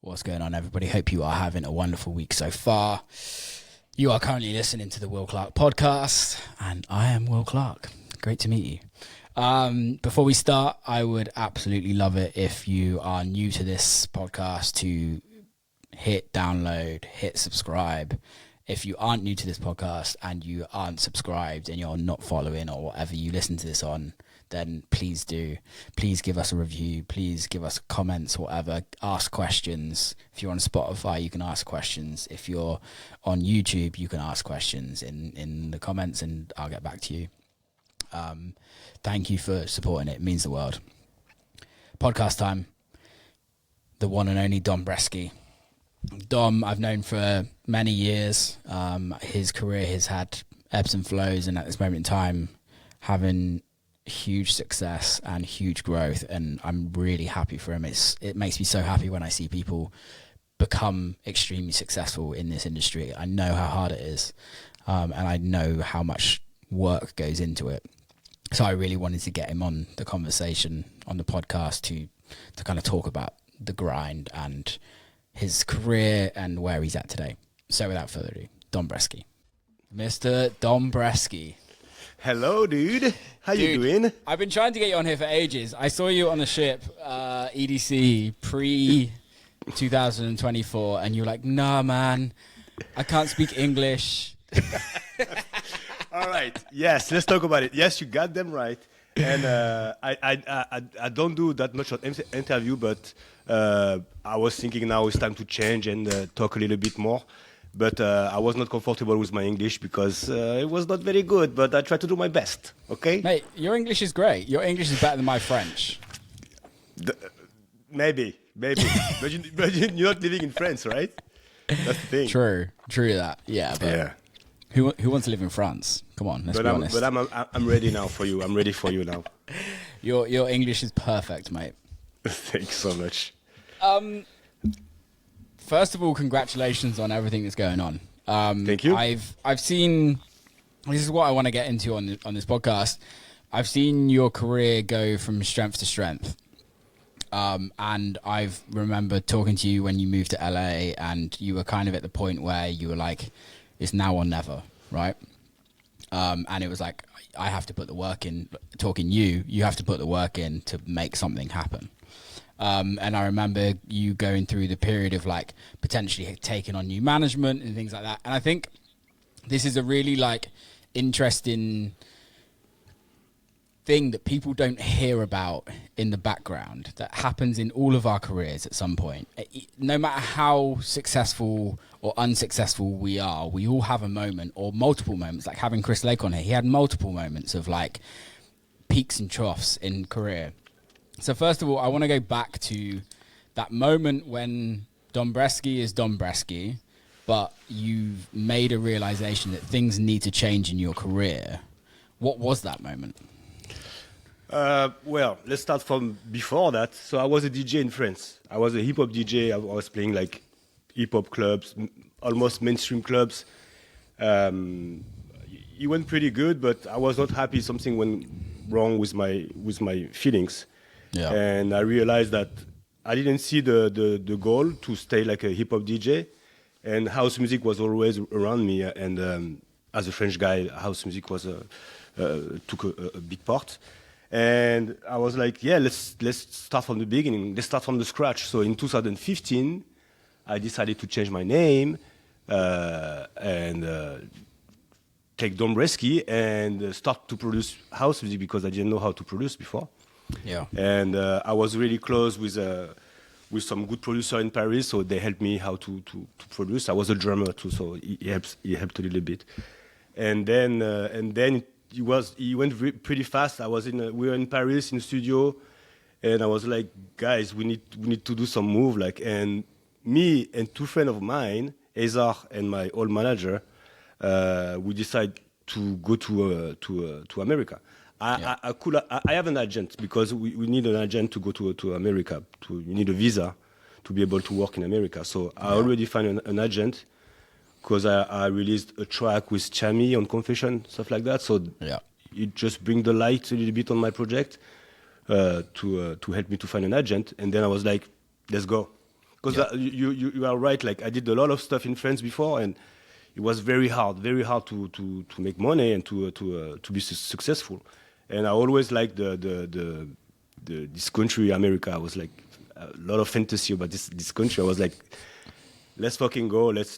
What's going on, everybody? Hope you are having a wonderful week so far. You are currently listening to the Will Clark podcast, and I am Will Clark. Great to meet you. Before we start, I would absolutely love it if you are new to this podcast to hit download, hit subscribe. If you aren't new to this podcast and you aren't subscribed and you're not following or whatever you listen to this on, then please do. Please give us a review. Please give us comments, whatever. Ask questions. If you're on Spotify, you can ask questions. If you're on YouTube, you can ask questions in the comments and I'll get back to you. Thank you for supporting it. It means the world. Podcast time. The one and only Dombresky. Dom, I've known for many years. His career has had ebbs and flows, and at this moment in time, having huge success and huge growth, and I'm really happy for him. It makes me so happy when I see people become extremely successful in this industry. I know how hard it is, and I know how much work goes into it. So I really wanted to get him on the conversation on the podcast to kind of talk about the grind and his career and where he's at today. So without further ado, Dombresky. Mr. Dombresky. Hello, dude. How you doing? I've been trying to get you on here for ages. I saw you on the ship, EDC, pre-2024, and you're like, nah, man, I can't speak English. All right. Yes, let's talk about it. Yes, you got them right. And I don't do that much of interview, but I was thinking now it's time to change and talk a little bit more. But I was not comfortable with my English because it was not very good, but I tried to do my best, okay? Mate, your English is great. Your English is better than my French. Maybe. but you're not living in France, right? That's the thing. True that. Yeah, but yeah. Who wants to live in France? Come on, let's be honest. But I'm ready now for you. I'm ready for you now. Your English is perfect, mate. Thanks so much. First of all, congratulations on everything that's going on. Thank you. I've seen. This is what I want to get into on this podcast. I've seen your career go from strength to strength, and I've remember talking to you when you moved to LA, and you were kind of at the point where you were like, "It's now or never," right? And it was like, I have to put the work in. You have to put the work in to make something happen. And I remember you going through the period of like potentially taking on new management and things like that. And I think this is a really like interesting thing that people don't hear about in the background that happens in all of our careers at some point. No matter how successful or unsuccessful we are, we all have a moment or multiple moments, like having Chris Lake on here. He had multiple moments of like peaks and troughs in career. So first of all, I want to go back to that moment when Dombresky is Dombresky, but you've made a realization that things need to change in your career. What was that moment? Well, let's start from before that. So I was a DJ in France. I was a hip-hop DJ. I was playing like hip-hop clubs, almost mainstream clubs. It went pretty good, but I was not happy. Something went wrong with my feelings. Yeah. And I realized that I didn't see the goal to stay like a hip-hop DJ, and house music was always around me. And as a French guy, house music was took a big part. And I was like, yeah, let's start from the beginning. Let's start from the scratch. So in 2015, I decided to change my name and take Dombresky and start to produce house music because I didn't know how to produce before. Yeah, and I was really close with some good producer in Paris, so they helped me how to produce. I was a drummer too, so he helped a little bit. And then it went pretty fast. We were in Paris in the studio, and I was like, guys, we need to do some move. Like, and me and two friends of mine, Azar and my old manager, we decided to go to America. I have an agent because we need an agent to go to America. You need a visa to be able to work in America. So I already found an agent because I released a track with Chami on Confession, stuff like that. So it just bring the light a little bit on my project to help me to find an agent. And then I was like, let's go. Because you are right. Like I did a lot of stuff in France before, and it was very hard to make money and to be successful. And I always liked this country, America. I was like a lot of fantasy about this country. I was like, let's fucking go. Let's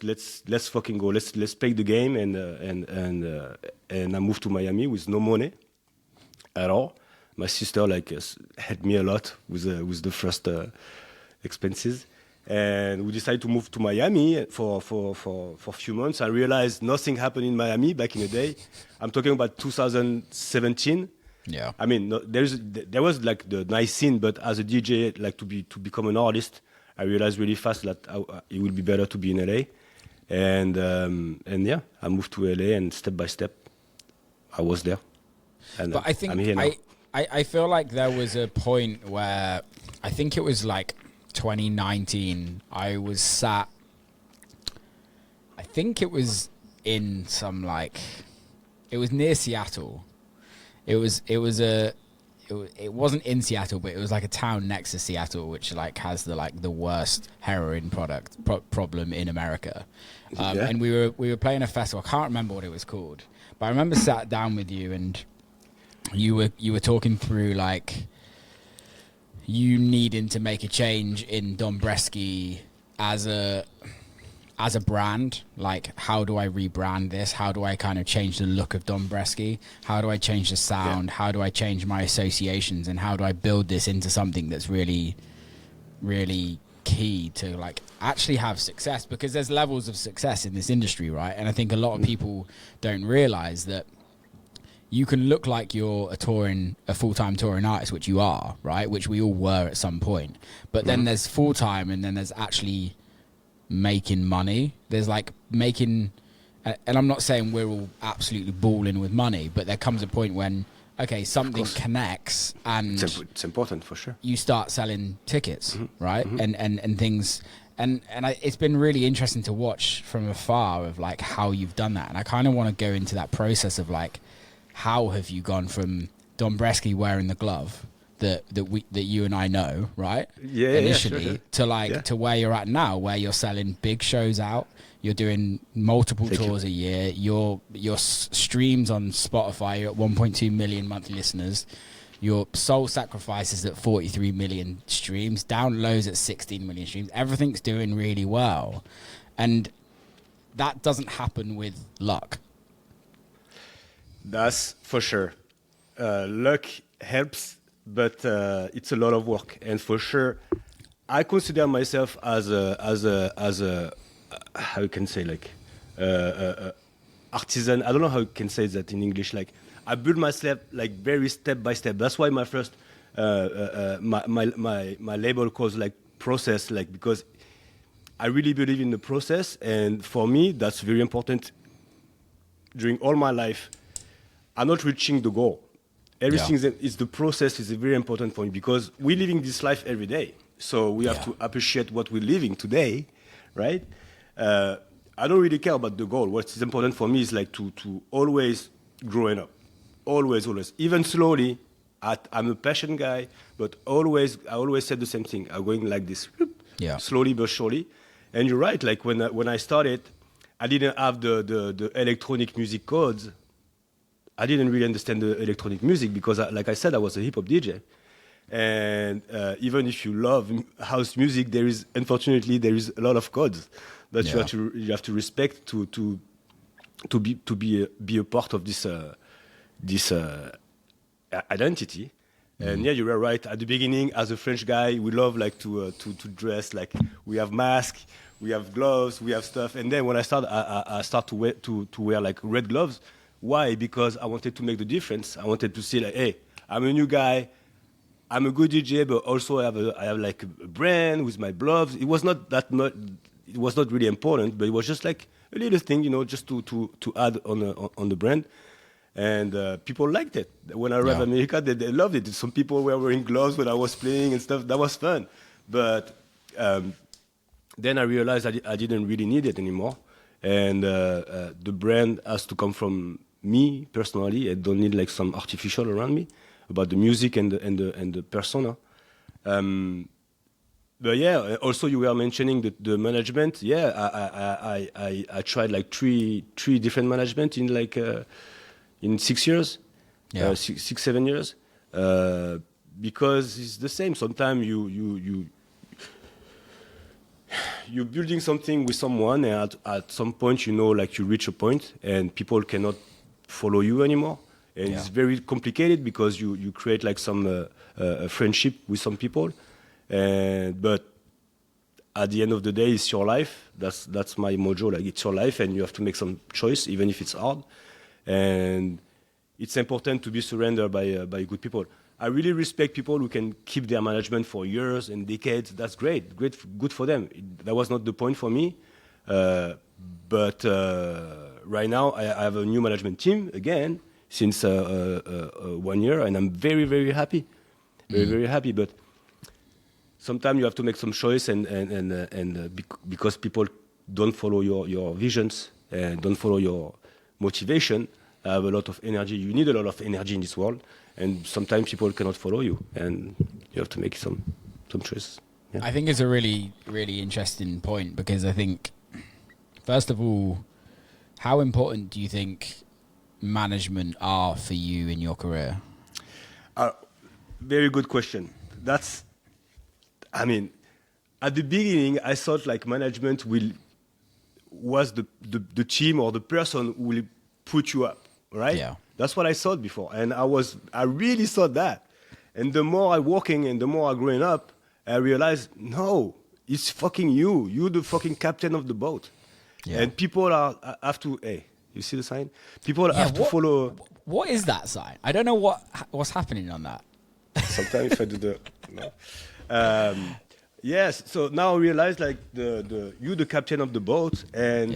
fucking go. Let's play the game. And I moved to Miami with no money at all. My sister helped me a lot with the first expenses. And we decided to move to Miami for a few months. I realized nothing happened in Miami back in the day. I'm talking about 2017. Yeah. I mean, there was like the nice scene, but as a DJ, like to become an artist, I realized really fast that it would be better to be in LA. And yeah, I moved to LA, and step by step, I was there. And but I think I'm here now. I feel like there was a point where I think it was like 2019, I was sat, I think it was in some it was near Seattle. It wasn't in Seattle, but it was like a town next to Seattle, which has the worst heroin problem in America. And we were playing a festival. I can't remember what it was called, but I remember sat down with you, and you were talking through you needing to make a change in Dombresky as a brand. Like, how do I rebrand this? How do I kind of change the look of Dombresky? How do I change the sound? How do I change my associations? And how do I build this into something that's really, really key to actually have success? Because there's levels of success in this industry, right? And I think a lot of people don't realize that you can look like you're a full-time touring artist, which you are, right? Which we all were at some point. But then there's full-time, and then there's actually making money. There's making, and I'm not saying we're all absolutely balling with money, but there comes a point when, okay, something connects, and it's important for sure. You start selling tickets, right? And things, and it's been really interesting to watch from afar of how you've done that. And I kind of want to go into that process of how have you gone from Dombresky wearing the glove that you and I know, right? Yeah, initially, sure. to where you're at now, where you're selling big shows out, you're doing multiple tours a year, your streams on Spotify, you're at 1.2 million monthly listeners, your Soul Sacrifices at 43 million streams, downloads at 16 million streams. Everything's doing really well, and that doesn't happen with luck. That's for sure. Luck helps, but it's a lot of work. And for sure, I consider myself as a how you can say artisan. I don't know how you can say that in English. I build myself very step by step. That's why my first my label calls process, because I really believe in the process, and for me that's very important. During all my life, I'm not reaching the goal. Everything is the process is very important for me, because we're living this life every day. So we have to appreciate what we're living today, right? I don't really care about the goal. What is important for me is to always growing up, always. Even slowly, I'm a passion guy, but I always said the same thing. I'm going like this, slowly but surely. And you're right. When I started, I didn't have the electronic music codes. I didn't really understand the electronic music because, like I said, I was a hip-hop DJ. And even if you love house music, unfortunately there is a lot of codes that you have to respect to be a part of this identity. And you were right. At the beginning, as a French guy, we love to dress we have masks, we have gloves, we have stuff. And then when I start to wear red gloves. Why? Because I wanted to make the difference. I wanted to say hey, I'm a new guy. I'm a good DJ, but also I have a brand with my gloves. It was not really important, but it was just a little thing, just to add on the brand. And people liked it. When I arrived in America, they loved it. Some people were wearing gloves when I was playing and stuff. That was fun. But then I realized I didn't really need it anymore. And the brand has to come from me personally. I don't need some artificial around me about the music and the persona. But yeah, also you were mentioning the management. Yeah, I tried like three different management in like in 6 years, 6-7 years, because it's the same. Sometimes you're building something with someone, and at some point, like you reach a point, and people cannot follow you anymore, and it's very complicated because you create like some friendship with some people. But at the end of the day, it's your life. That's my mojo. Like, it's your life, and you have to make some choice, even if it's hard. And it's important to be surrendered by good people. I really respect people who can keep their management for years and decades. That's great, good for them. That was not the point for me. But right now, I have a new management team again since 1 year, and I'm very, very happy, very happy. But sometimes you have to make some choice, and because people don't follow your visions and don't follow your motivation, have a lot of energy. You need a lot of energy in this world, and sometimes people cannot follow you, and you have to make some choice. Yeah. I think it's a really, really interesting point, because I think, first of all, how important do you think management are for you in your career? Very good question. At the beginning, I thought like management was the team or the person who will put you up, right? Yeah. That's what I thought before, and I really thought that. And the more I working and the more I growing up, I realized, no, it's fucking you. You're the fucking captain of the boat. Yeah. And people have to, hey, you see the sign? People have to follow. What is that sign? I don't know what's happening on that. Sometimes if I do yes, so now I realize like you're the captain of the boat, and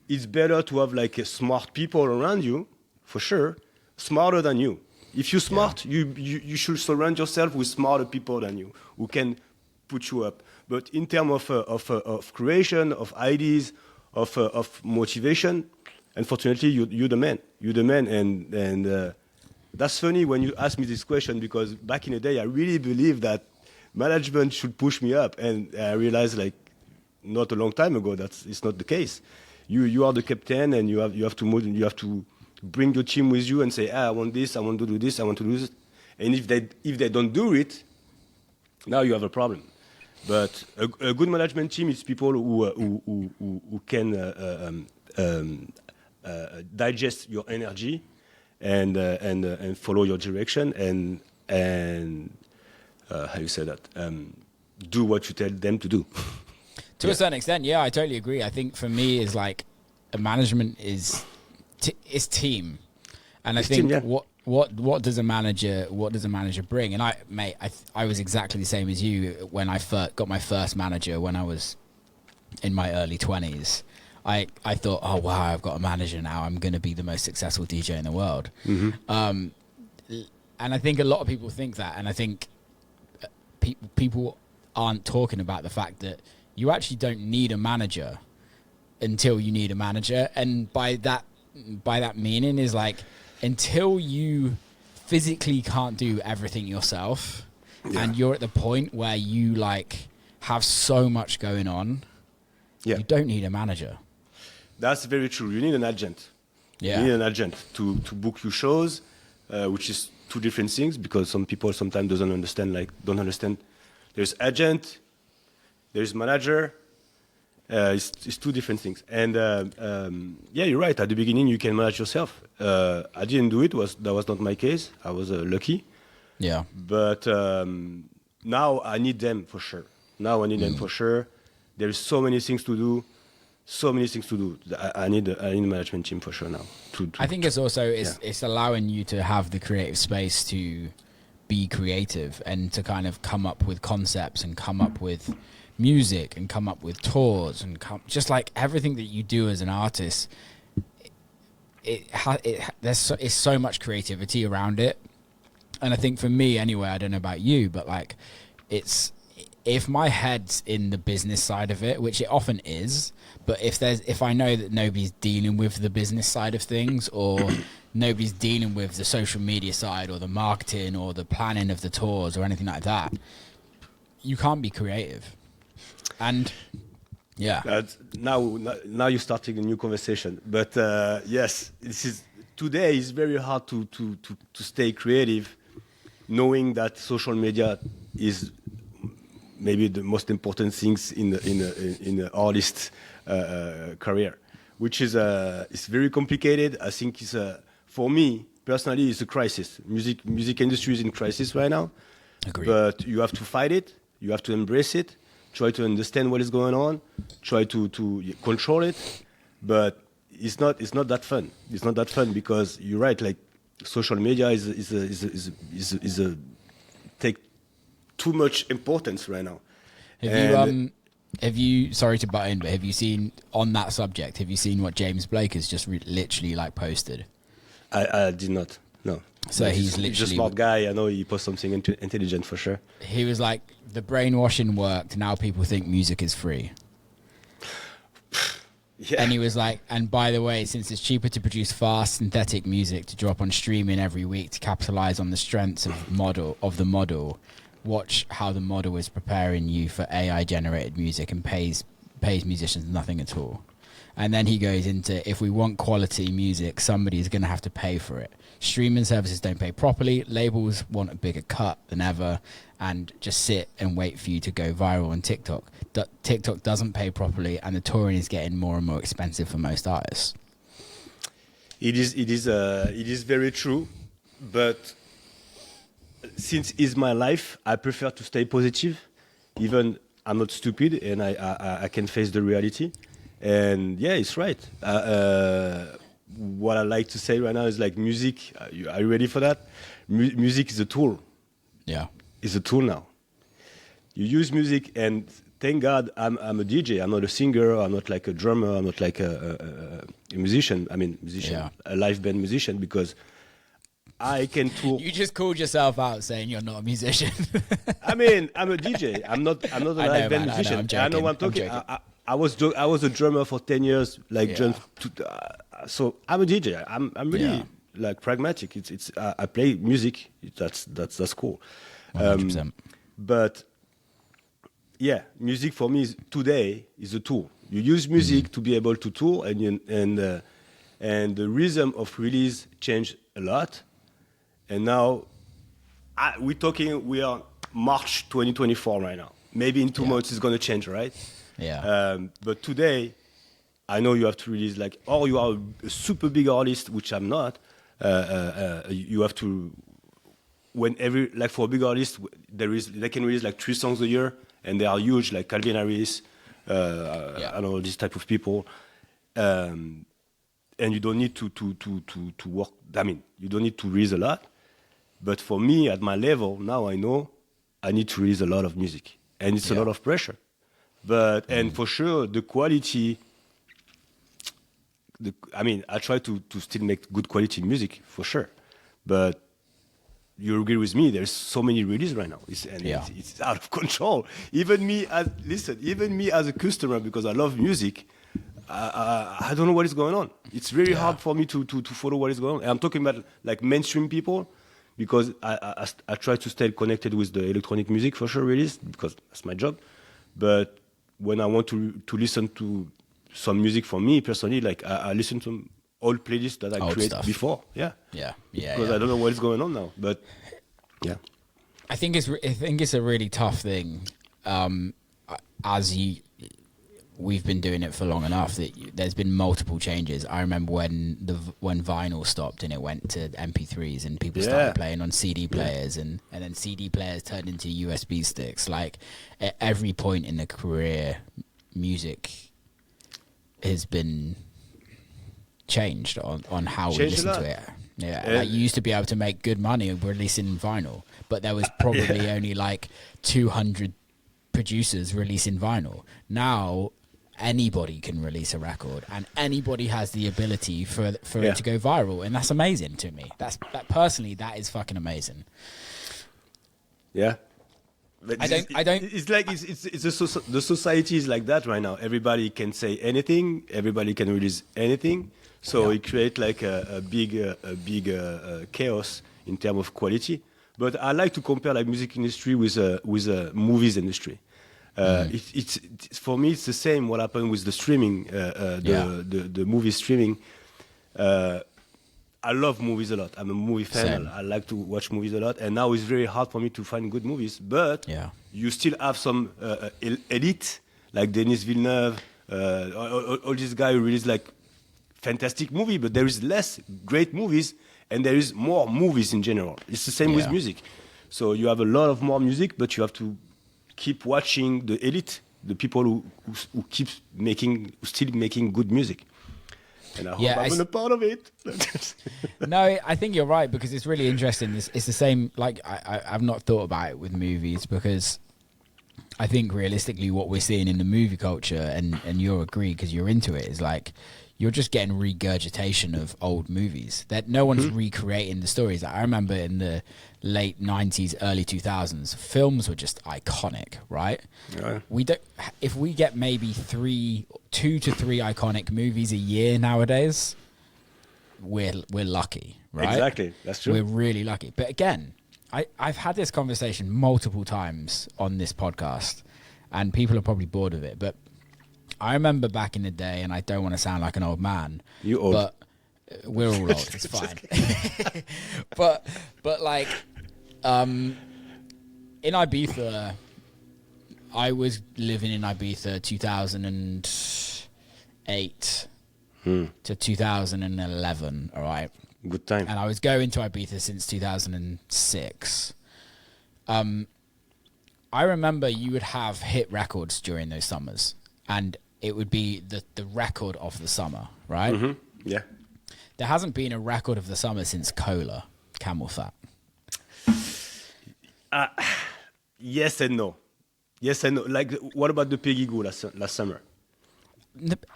it's better to have like smart people around you, for sure, smarter than you. If you're smart, you should surround yourself with smarter people than you who can put you up. But in terms of creation, of ideas, of motivation, unfortunately, you're the man. You're the man, and that's funny when you ask me this question, because back in the day, I really believed that management should push me up, and I realized like not a long time ago it's not the case. You are the captain, and you have to move, and you have to bring your team with you and say, I want this, I want to do this, I want to do this. And if they don't do it, now you have a problem. But a good management team is people who can digest your energy and follow your direction, and how you say that? Do what you tell them to do. To a certain extent, yeah, I totally agree. I think for me, is like a management is team, and I think what does a manager bring? And I was exactly the same as you when I got my first manager when I was in my early 20s. I thought, oh wow, I've got a manager now. I'm going to be the most successful DJ in the world. Mm-hmm. And I think a lot of people think that, and I think people aren't talking about the fact that you actually don't need a manager until you need a manager. And by that meaning is like, until you physically can't do everything yourself, and you're at the point where you like have so much going on, you don't need a manager. That's very true. You need an agent. You need an agent to book your shows, which is two different things, because some people sometimes don't understand. There's agent, there's manager. It's two different things. And you're right. At the beginning, you can manage yourself. I didn't do it. That was not my case. I was lucky. Yeah. But now I need them for sure. There's so many things to do. I need a management team for sure now. I think it's also it's allowing you to have the creative space to be creative and to kind of come up with concepts and come up with music and come up with tours and just like everything that you do as an artist. There's so much creativity around it, and I think for me anyway, I don't know about you, but like if my head's in the business side of it, which it often is, but if I know that nobody's dealing with the business side of things, or nobody's dealing with the social media side or the marketing or the planning of the tours or anything like that, you can't be creative. And yeah, now you're starting a new conversation. But yes, today is very hard to stay creative, knowing that social media is maybe the most important things in the artist career, which is it's very complicated. I think it's for me personally, it's a crisis. Music industry is in crisis right now. Agreed. But you have to fight it. You have to embrace it. Try to understand what is going on. Try to control it. But it's not that fun. It's not that fun because you're right. Like social media is a take too much importance right now. Have you sorry to butt in, but have you seen on that subject? Have you seen what James Blake has just literally like posted? I did not. No. So he's literally a smart guy. I know he posts something intelligent for sure. He was like, the brainwashing worked. Now people think music is free. Yeah. And he was like, and by the way, since it's cheaper to produce fast synthetic music to drop on streaming every week to capitalize on the strengths of the model, watch how the model is preparing you for AI generated music and pays musicians nothing at all. And then he goes into, if we want quality music, somebody's going to have to pay for it. Streaming services don't pay properly. Labels want a bigger cut than ever and just sit and wait for you to go viral on TikTok. TikTok doesn't pay properly, and the touring is getting more and more expensive for most artists. It is very true, but since it's my life, I prefer to stay positive. Even I'm not stupid, and I can face the reality. And yeah, it's right. What I like to say right now is like music. Are you ready for that? Music is a tool. Yeah, it's a tool now. You use music, and thank God I'm a DJ. I'm not a singer. I'm not like a drummer. I'm not like a musician. I mean, a live band musician, because I can tour. You just called yourself out saying you're not a musician. I mean, I'm a DJ. I'm not a live band musician. I know what I'm talking. I was a drummer for 10 years, so I'm a DJ. I'm really like pragmatic. It's I play music. That's cool. 100%. But yeah, music for me today is a tool. You use music to be able to tour, and the rhythm of release changed a lot. And now we are March 2024 right now. Maybe in 2 months it's going to change, right? Yeah. But today, I know you have to release or you are a super big artist, which I'm not. You have to, for a big artist, they can release like 3 songs a year, and they are huge, like Calvin Harris, I don't know, this type of people. And you don't need to work. I mean, you don't need to release a lot. But for me, at my level, now I know I need to release a lot of music, and it's a lot of pressure. But and for sure, the quality. I try to still make good quality music for sure, but you agree with me. There's so many releases right now, it's out of control. Even me as a customer, because I love music, I don't know what is going on. It's very hard for me to follow what is going on. And I'm talking about like mainstream people, because I try to stay connected with the electronic music for sure release, because that's my job. But when I want to listen to some music for me personally, like I listen to old playlists that I created before. Because I don't know what is going on now. But I think it's a really tough thing. We've been doing it for long enough that there's been multiple changes. I remember when vinyl stopped and it went to MP3s, and people started playing on CD players, and then CD players turned into USB sticks. Like at every point in the career, music has been changed on how we listen to it. Like you used to be able to make good money releasing vinyl, but there was probably only like 200 producers releasing vinyl. Now anybody can release a record, and anybody has the ability for it to go viral, and that's amazing to me. Personally, that is fucking amazing. Yeah. But I don't. It's like the society is like that right now. Everybody can say anything. Everybody can release anything. So it creates like a big chaos in terms of quality. But I like to compare like music industry with movies industry. It's for me, it's the same. What happened with the streaming, the movie streaming. I love movies a lot. I'm a movie fan. Same. I like to watch movies a lot. And now it's very hard for me to find good movies. But you still have some elite, like Denis Villeneuve, all these guys who release like fantastic movie. But there is less great movies, and there is more movies in general. It's the same with music. So you have a lot of more music, but you have to keep watching the elite, the people who still making good music. And I hope I'm a part of it. No, I think you're right, because it's really interesting. It's the same, like, I've not thought about it with movies, because I think realistically what we're seeing in the movie culture, and you'll agree because you're into it, is like you're just getting regurgitation of old movies that no one's recreating the stories. Like, I remember in the late 90s, early 2000s, films were just iconic, right? Yeah. If we get maybe 2 to 3 iconic movies a year nowadays, we're lucky, right? Exactly, that's true. We're really lucky. But again, I've had this conversation multiple times on this podcast, and people are probably bored of it, but I remember back in the day, and I don't want to sound like an old man. You old. But we're all old. It's fine. but like, in Ibiza, I was living in Ibiza 2008 to 2011. All right. Good time. And I was going to Ibiza since 2006. I remember you would have hit records during those summers, and it would be the record of the summer, right? Mm-hmm. Yeah. There hasn't been a record of the summer since Cola, Camel Fat. Yes and no. Yes and no. Like, what about the Peggy Goo last summer?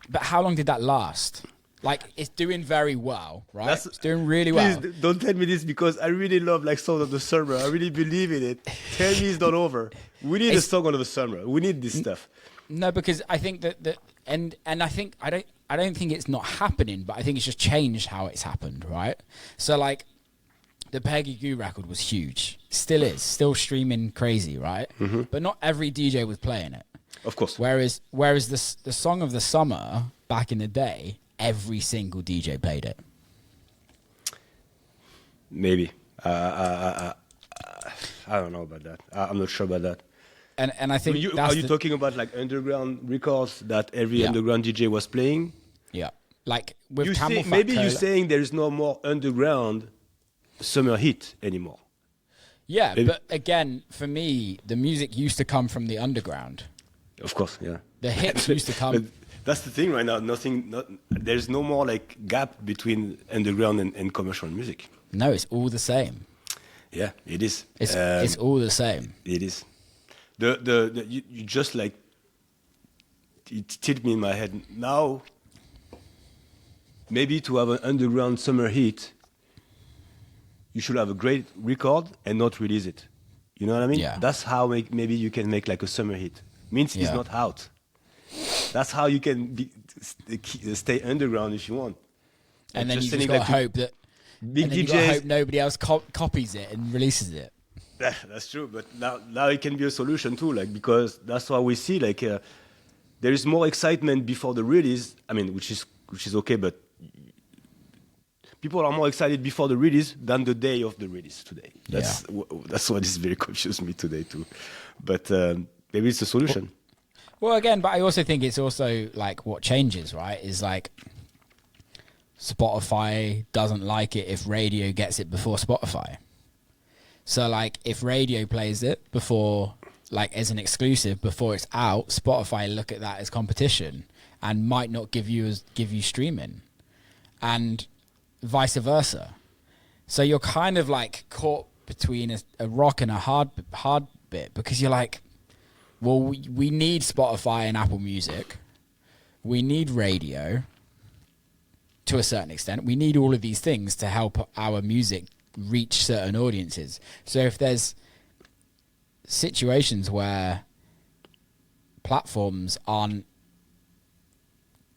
But how long did that last? Like, it's doing very well, right? It's doing really well. Please don't tell me this, because I really love like Song of the Summer. I really believe in it. Tell me it's not over. We need a Song of the Summer. We need this stuff. No, because I think that and I think I don't think it's not happening, but I think it's just changed how it's happened, right? So like the Peggy Goo record was huge. Still is. Still streaming crazy, right? Mm-hmm. But not every DJ was playing it. Of course. Whereas the Song of the Summer back in the day, every single DJ played it. Maybe. I don't know about that. I'm not sure about that. And I think are you talking about like underground records that every underground DJ was playing? Yeah. Like with maybe you're saying there is no more underground summer hit anymore. Yeah, maybe. But again, for me, the music used to come from the underground. Of course, yeah. The hits used to come. But that's the thing right now. There's no more like gap between underground and commercial music. No, it's all the same. Yeah, it is. It's all the same. It is. You just like it tipped me in my head now. Maybe to have an underground summer hit, you should have a great record and not release it. You know what I mean? Yeah. That's how maybe you can make like a summer hit. Means it's not out. That's how you can stay underground if you want. And then you just got to hope that big DJs. Hope nobody else copies it and releases it. That's true, but now it can be a solution too, like, because that's why we see like there is more excitement before the release. I mean, which is okay, but people are more excited before the release than the day of the release today. That's what is very confused me today too. But maybe it's a solution. Well, again, but I also think it's also like what changes, right? Is like Spotify doesn't like it if radio gets it before Spotify. So, like, if radio plays it before, like, as an exclusive before it's out, Spotify look at that as competition and might not give you streaming, and vice versa. So you're kind of like caught between a rock and a hard bit, because you're like, well, we need Spotify and Apple Music, we need radio to a certain extent, we need all of these things to help our music reach certain audiences. So if there's situations where platforms aren't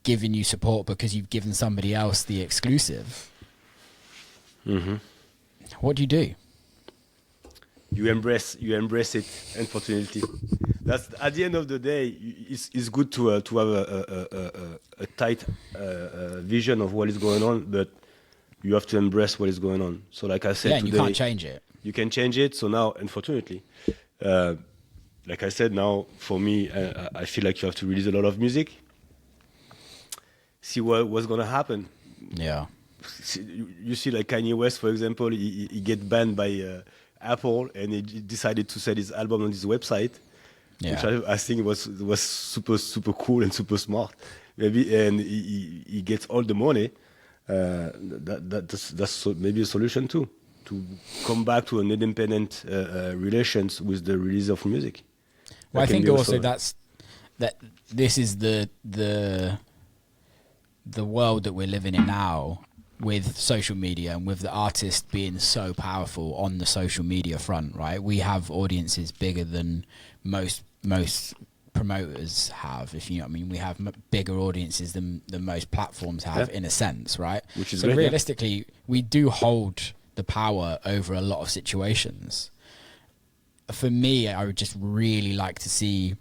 giving you support because you've given somebody else the exclusive, what do you do? you embrace it. Unfortunately, that's at the end of the day. It's good to have a tight vision of what is going on, but you have to embrace what is going on. So, like I said, today, you can't change it. You can change it. So now, unfortunately, like I said, now for me, I feel like you have to release a lot of music. See what's gonna happen. Yeah. You see, like Kanye West, for example, he get banned by Apple, and he decided to sell his album on his website, which I think was super cool and super smart. Maybe, and he gets all the money. That's maybe a solution too, to come back to an independent relations with the release of music. Well, I think also that this is the world that we're living in now, with social media and with the artist being so powerful on the social media front, right? We have audiences bigger than most promoters have, if you know what I mean. We have bigger audiences than most platforms have, in a sense, right? Which is so great, realistically, we do hold the power over a lot of situations. For me, I would just really like to see,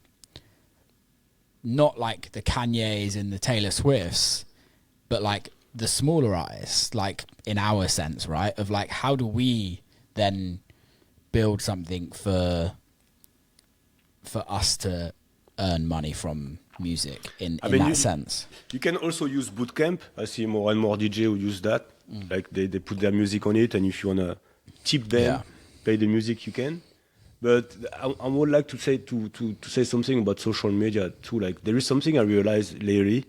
not like the Kanyes and the Taylor Swifts, but like the smaller artists, like in our sense, right? Of like, how do we then build something for us to earn money from music in that sense? You can also use Bootcamp. I see more and more DJ who use that. Like they put their music on it, and if you wanna tip them, pay the music, you can. But I would like to say say something about social media too. Like there is something I realized lately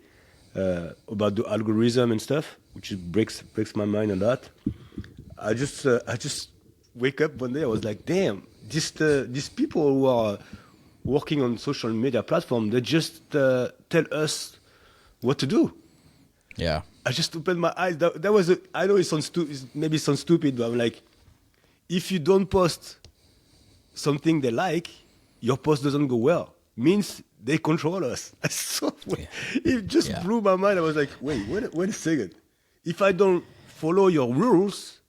about the algorithm and stuff, which breaks my mind a lot. I just wake up one day, I was like, damn, these people who are working on social media platform, they just tell us what to do. Yeah. I just opened my eyes. That was I know it sounds maybe sounds stupid, but I'm like, if you don't post something they like, your post doesn't go well. Means they control us. It just blew my mind. I was like, wait a second. If I don't follow your rules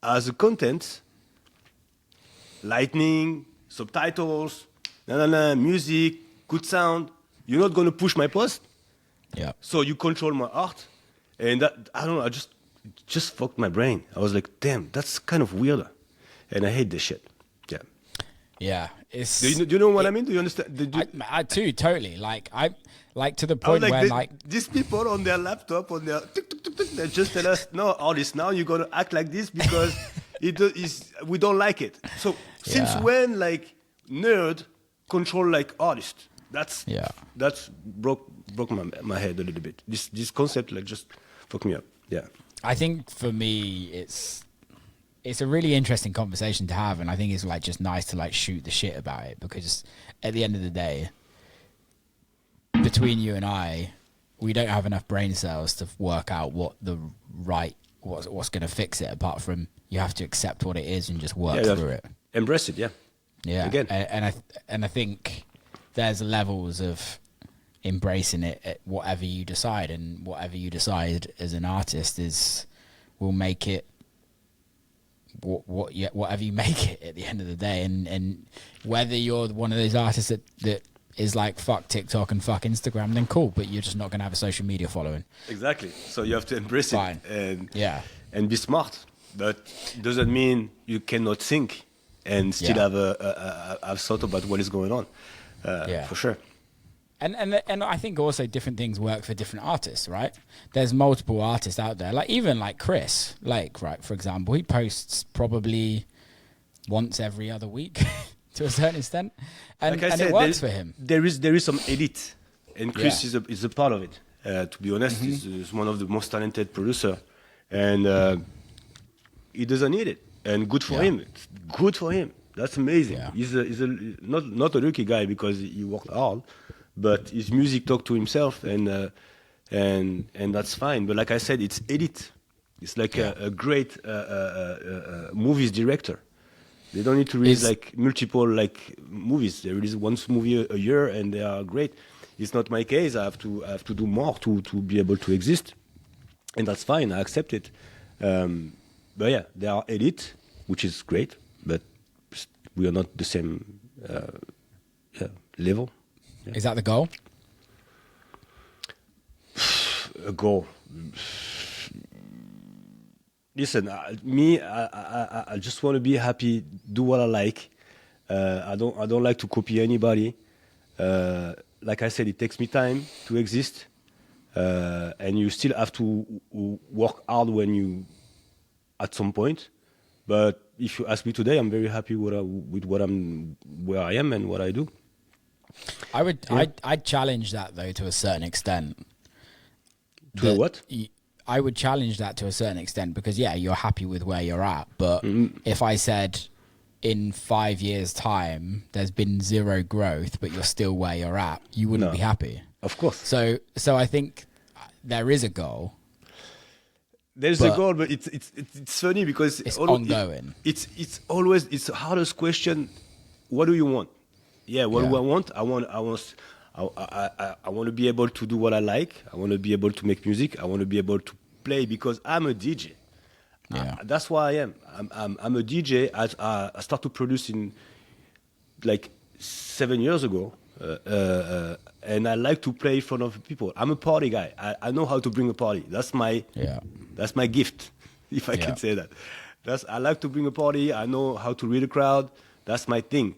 as a content, lighting, subtitles, music, good sound, you're not going to push my post. Yeah. So you control my art. And that, I don't know, I just fucked my brain. I was like, damn, that's kind of weird. And I hate this shit. Yeah. Yeah. Do you know what I mean? Do you understand? I too, totally. Like, I like to the point where these people on their laptop, on their they just tell us, no, artists, now you're going to act like this because we don't like it. So since when, like, nerd control like artist? That's broke my head a little bit. This concept like just fucked me up. Yeah. I think for me it's a really interesting conversation to have, and I think it's like just nice to like shoot the shit about it, because at the end of the day, between you and I, we don't have enough brain cells to work out what's going to fix it, apart from you have to accept what it is and just work through it. Embrace it, Yeah. Again. And I think there's levels of embracing it at whatever you decide, and whatever you decide as an artist will make it whatever you make it at the end of the day. And whether you're one of those artists that is like fuck TikTok and fuck Instagram, then cool, but you're just not going to have a social media following. Exactly. So you have to embrace it and be smart. But it doesn't mean you cannot think and still have a thought about what is going on. For sure. And I think also different things work for different artists, right? There's multiple artists out there, like even like Chris Lake, right? For example, he posts probably once every other week to a certain extent, and it works for him. There is some edit, and Chris is a part of it. To be honest, he's one of the most talented producer, and he doesn't need it, and good for him. It's good for him. That's amazing. Yeah. He's not a lucky guy because he worked hard. But his music talk to himself, and that's fine. But like I said, it's edit. It's like a great movies director. They don't need to release like multiple like movies. They release one movie a year, and they are great. It's not my case. I have to do more to be able to exist, and that's fine. I accept it. But yeah, they are edit, which is great. But we are not the same level. Yeah. Is that the goal? A goal. Listen, I just want to be happy, do what I like. I don't like to copy anybody. Like I said, it takes me time to exist, and you still have to work hard at some point. But if you ask me today, I'm very happy with where I am and what I do. I'd challenge that though to a certain extent. To what? I would challenge that to a certain extent because you're happy with where you're at. But if I said in 5 years' time there's been zero growth, but you're still where you're at, you wouldn't be happy. Of course. So I think there is a goal. There's a goal, but it's funny because it's ongoing. It's always the hardest question. What do you want? What do I want? I want to be able to do what I like. I want to be able to make music. I want to be able to play because I'm a DJ. That's why I am. I'm a DJ. I started to produce in like 7 years ago, and I like to play in front of people. I'm a party guy. I know how to bring a party. That's my gift, if I can say that. I like to bring a party. I know how to read a crowd. That's my thing.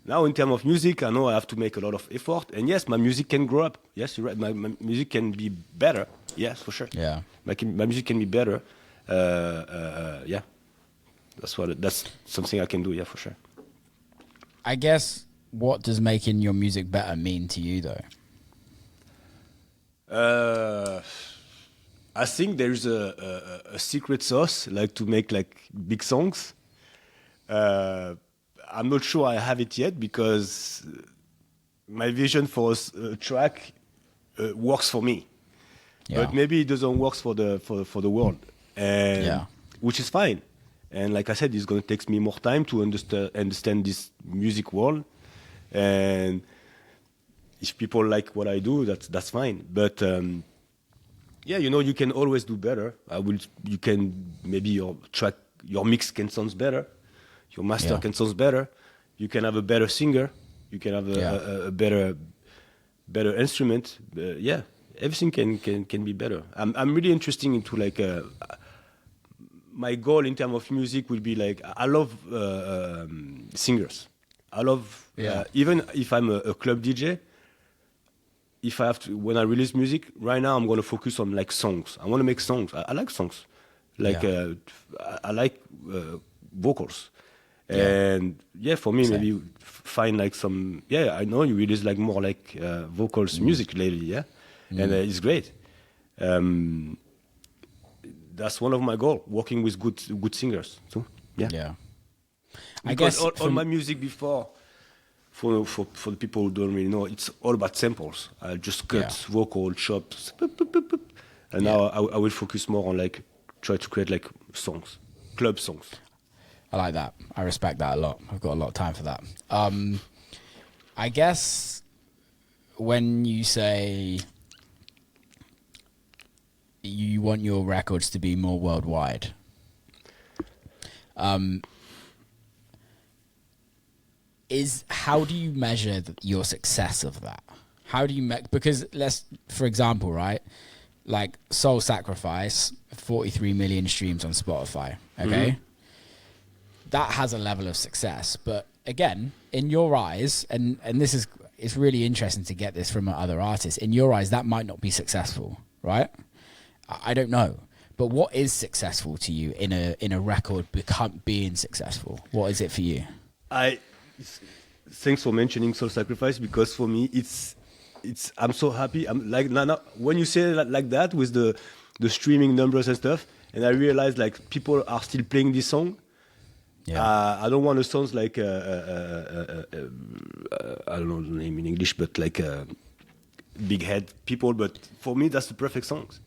Now, in terms of music, I know I have to make a lot of effort. And yes, my music can grow up. Yes, you're right. My music can be better. Yes, for sure. Yeah. My music can be better. That's something I can do. Yeah, for sure. I guess, what does making your music better mean to you, though? I think there's a secret sauce, like to make like big songs. I'm not sure I have it yet because my vision for a track works for me, but maybe it doesn't work for the world, and which is fine. And like I said, it's going to take me more time to understand this music world. And if people like what I do, that's fine. But you can always do better. You can maybe your mix can sound better. Your master can sound better. You can have a better singer. You can have a better instrument. Everything can be better. I'm really interested into like my goal in terms of music will be like I love singers. I love even if I'm a club DJ. If I have to, when I release music, right now I'm going to focus on like songs. I want to make songs. I like songs. Like I like vocals. And for me, maybe find like some. I know you release like more like vocals music lately, and it's great. That's one of my goals. Working with good singers too. I guess all my music before, for the people who don't really know, it's all about samples. I just cut vocal chops, and now I will focus more on like try to create like songs, club songs. I like that. I respect that a lot. I've got a lot of time for that. I guess when you say you want your records to be more worldwide, how do you measure your success of that? How do you because for example, right? Like Soul Sacrifice, 43 million streams on Spotify. Okay. Mm-hmm. That has a level of success, but again, in your eyes, and it's really interesting to get this from other artists. In your eyes, that might not be successful, right? I don't know, but what is successful to you in a record being successful? What is it for you? Thanks for mentioning Soul Sacrifice because for me, I'm so happy. I'm like now when you say it like that with the streaming numbers and stuff, and I realize like people are still playing this song. I don't want to sound like I don't know the name in English, but like big head people. But for me, that's the perfect songs.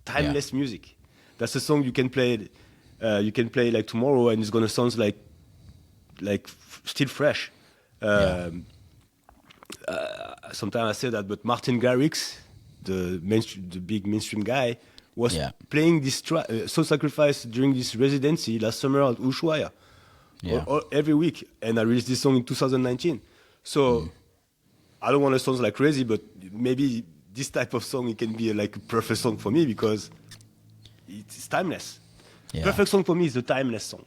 Timeless music. That's a song you can play. You can play like tomorrow, and it's gonna sound like still fresh. Sometimes I say that, but Martin Garrix, the big mainstream guy, was playing this Soul Sacrifice during this residency last summer at Ushuaia. every week, and I released this song in 2019. So I don't want to sound like crazy, but maybe this type of song, it can be like a perfect song for me because it's timeless. Yeah. Perfect song for me is the timeless song.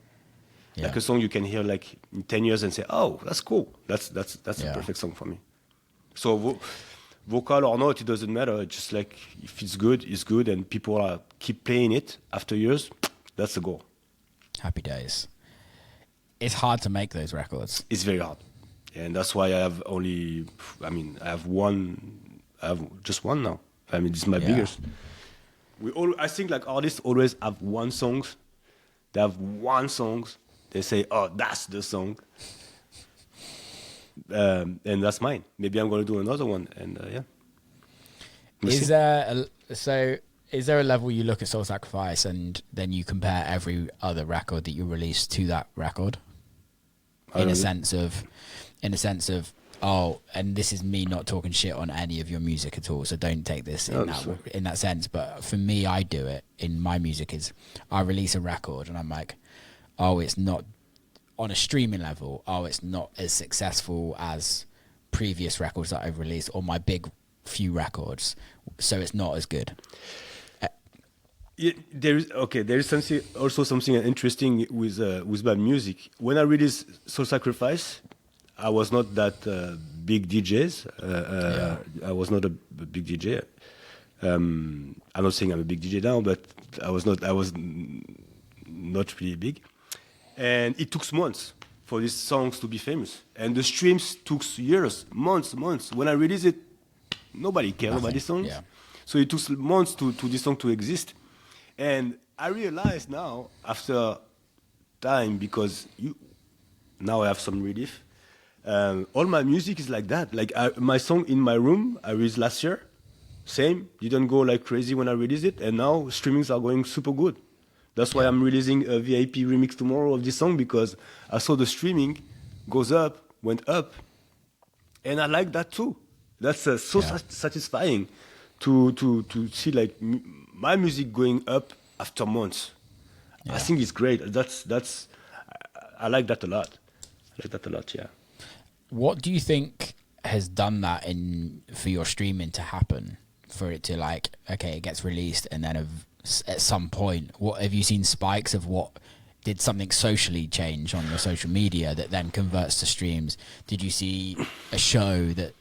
Yeah. Like a song you can hear like in 10 years and say, oh, that's cool. That's a perfect song for me. So vocal or not, it doesn't matter. It's just like if it's good, and people keep playing it after years, that's the goal. Happy days. It's hard to make those records. It's very hard. And that's why I have just one now. I mean, this is my biggest. I think like artists always have one song. They have one song. They say, oh, that's the song. And that's mine. Maybe I'm going to do another one. And Is there a level you look at Soul Sacrifice and then you compare every other record that you release to that record? In a sense of, oh, and this is me not talking shit on any of your music at all, so don't take this in that sense. But for me, I do it in my music is I release a record and I'm like, oh, it's not on a streaming level. Oh, it's not as successful as previous records that I've released or my big few records, so it's not as good. There is something interesting with my music. When I released Soul Sacrifice, I was not that big DJs. I was not a big DJ. I'm not saying I'm a big DJ now, but I was not really big. And it took months for these songs to be famous. And the streams took years, months. When I released it, nobody cared about these songs. Yeah. So it took months to this song to exist. And I realize now, after time, because now I have some relief, all my music is like that. Like my song In My Room, I released last year. Same, didn't go like crazy when I released it. And now streamings are going super good. That's why I'm releasing a VIP remix tomorrow of this song, because I saw the streaming went up. And I like that too. That's satisfying to see like my music going up after months. I think it's great. I like that a lot. Yeah. What do you think has done that for your streaming to happen? For it to like, okay, it gets released, and then at some point, what have you seen spikes of what did something socially change on your social media that then converts to streams? Did you see a show that